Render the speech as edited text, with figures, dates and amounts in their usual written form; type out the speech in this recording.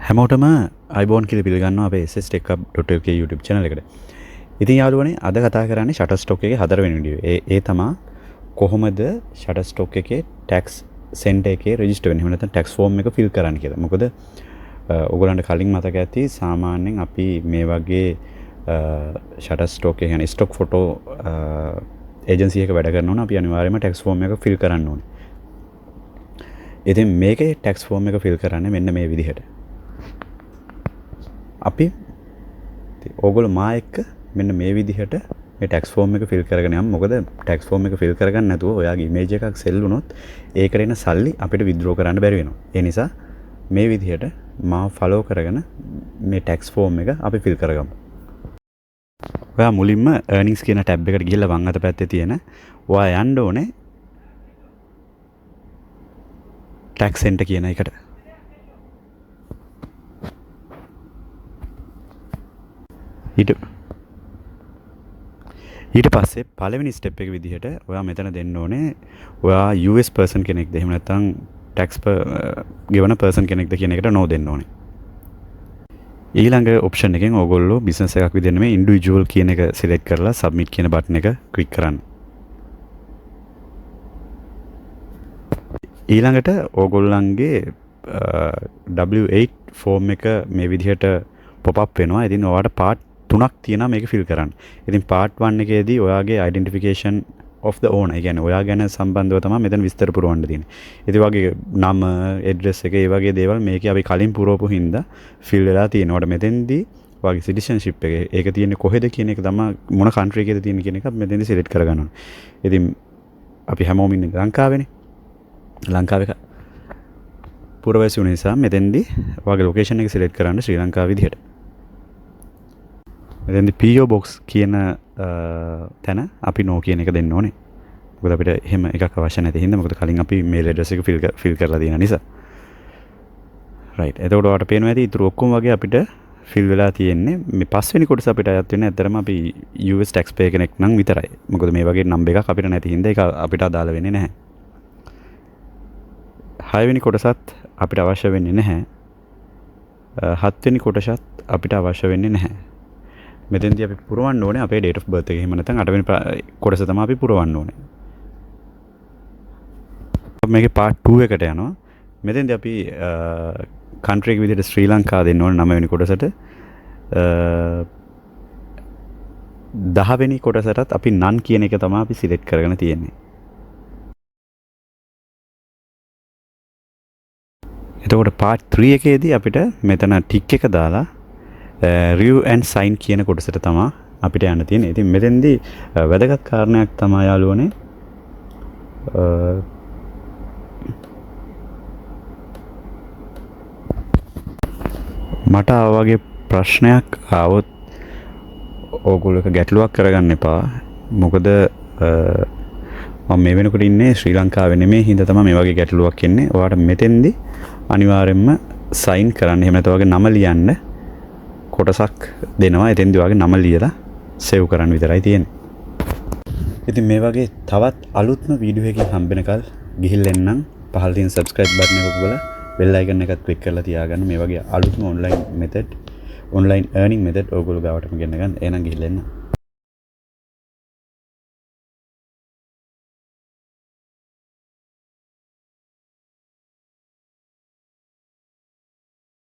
හැමෝටම අයිබෝන් කියලා පිළිගන්නවා අපේ sstechhub.lk YouTube channel එකට. ඉතින් යාළුවනේ අද කතා කරන්නේ Shutterstock එකේ 4 වෙනි වීඩියෝ. ඒ තමයි කොහොමද Shutterstock එකේ tax center එකේ register වෙන්නේ. එහෙම නැත්නම් tax form එක fill කරන්න කියලා. මොකද ඔයගොල්ලන්ට කලින් මතක ඇති සාමාන්‍යයෙන් අපි මේ වගේ Shutterstock එක කියන්නේ stock photo agency එක වැඩ කරනවා නම් අපි අනිවාර්යයෙන්ම tax form එක fill කරන්න ඕනේ. ඉතින් මේකේ tax form එක fill කරන්නේ මෙන්න මේ විදිහට. අපි ඕගොල්ලෝ මා එක්ක මෙන්න මේ විදිහට මේ tax form එක fill කරගෙන යමු. මොකද tax form එක fill කරගන්න නැතුව ඔයාගේ image එකක් sell වුණොත් ඒකට එන සල්ලි අපිට withdraw කරන්න බැරි වෙනවා. ඒ නිසා මේ විදිහට මාව follow කරගෙන මේ tax form එක අපි fill කරගමු. ඔයා මුලින්ම earnings කියන tab එකට ගිහිල්ලා වම් අත පැත්තේ තියෙන ඔයා යන්න ඕනේ tax center කියන එකට. ඊට පස්සේ පළවෙනි ස්ටෙප් එක විදිහට ඔයා මෙතන දෙන්න ඕනේ ඔයා US person කෙනෙක්ද එහෙම නැත්නම් tax ගෙවන person කෙනෙක්ද කියන එකට no දෙන්න ඕනේ. ඊළඟ ඔප්ෂන් එකෙන් ඕගොල්ලෝ බිස්නස් එකක් විදිහට මේ ඉන්ඩිවිජුවල් කියන එක සිලෙක්ට් කරලා සබ්මිට් කියන බටන් එක ක්ලික් කරන්න. ඊළඟට ඕගොල්ලන්ගේ W8 ෆෝම් එක මේ විදිහට pop up වෙනවා. ඉතින් ඔයාලට part 3ක් තියෙනවා මේක fill කරන්න. ඉතින් part 1 එකේදී ඔයාගේ identification of the owner, ඒ කියන්නේ ඔයා ගැන සම්බන්ධව තමයි මෙතන විස්තර පුරවන්න තියෙන්නේ. ඉතින් වගේ නම, address එක, ඒ වගේ දේවල් මේකේ අපි කලින් පුරවපු හින්දා fill වෙලා තියෙනවා. ඔයාලට මෙතෙන්දී ඔයාගේ citizenship එක ඒක තියෙන්නේ කොහෙද කියන එක තමයි මොන country එකේද තියෙන්නේ කියන එක මෙතෙන්දී select කරගන්න ඕනේ. ඉතින් අපි හැමෝම ඉන්නේ ලංකාවේනේ. ලංකාවේ පුරවැසියු නිසා මෙතෙන්දී ඔයාගේ location එක select කරන්න ශ්‍රී ලංකාව විදිහට. මෙතෙන්දී PO box කියන තැන අපි no කියන එක දෙන්න ඕනේ. මොකද අපිට එහෙම එකක් අවශ්‍ය නැති හින්දා මොකද කලින් අපි mail address එක fill කරලා තියෙන නිසා. right. එතකොට ඔයාලට පේනවා ඇති ඊටු ඔක්කොම වගේ අපිට fill වෙලා තියෙන්නේ. මේ පස්වෙනි කොටස අපිට අයත් වෙන්නේ ඇත්තටම අපි US taxpayer කෙනෙක් නම් විතරයි. මොකද මේ වගේ number එකක් අපිට නැති හින්දා ඒක අපිට අදාළ වෙන්නේ නැහැ. 6 වෙනි කොටසත් අපිට අවශ්‍ය වෙන්නේ නැහැ. 7 වෙනි කොටසත් අපිට අවශ්‍ය වෙන්නේ නැහැ. මෙතෙන්දී අපි පුරවන්න ඕනේ අපේ date of birth එක. එහෙම නැත්නම් 8 වෙනි කොටස තමයි අපි පුරවන්න ඕනේ. මේකේ part 2 එකට යනවා. මෙතෙන්දී අපි country එක විදිහට ශ්‍රී ලංකාව දෙන්න ඕනේ 9 වෙනි කොටසට. 10 වෙනි කොටසටත් අපි none කියන එක තමයි අපි select කරගෙන තියෙන්නේ. එතකොට part 3 එකේදී අපිට මෙතන tick එක දාලා review and sign කියන කොටසට තමයි අපිට යන්න තියෙන්නේ. ඉතින් මෙතෙන්දී වැදගත් කාරණයක් තමයි යාළුවනේ මට ආවගේ ප්‍රශ්නයක් ආවොත් ඕගොල්ලෝ එක ගැටලුවක් කරගන්න එපා. මොකද මම මේ වෙනකොට ඉන්නේ ශ්‍රී ලංකාවේ නෙමෙයි හින්දා තමයි මේ වගේ ගැටලුවක් එන්නේ. ඔයාලට මෙතෙන්දී අනිවාර්යයෙන්ම sign කරන්න. එහෙම නැත්නම් ඔයාගේ නම ලියන්න කොටසක් දෙනවා. එතෙන්දී ඔයාගේ නම ලියලා save කරන්න විතරයි තියෙන්නේ. ඉතින් මේ වගේ තවත් අලුත්ම වීඩියෝ එකකින් හම්බෙනකල් ගිහිල්ලා එන්නම්. පහළ තියෙන subscribe button එක ඔබලා bell icon එකත් click කරලා තියාගන්න. මේ වගේ අලුත්ම online earning method ඕගොල්ලෝ ගාවටම ගෙන්න ගන්න. එහෙනම් ගිහිල්ලා එන්න.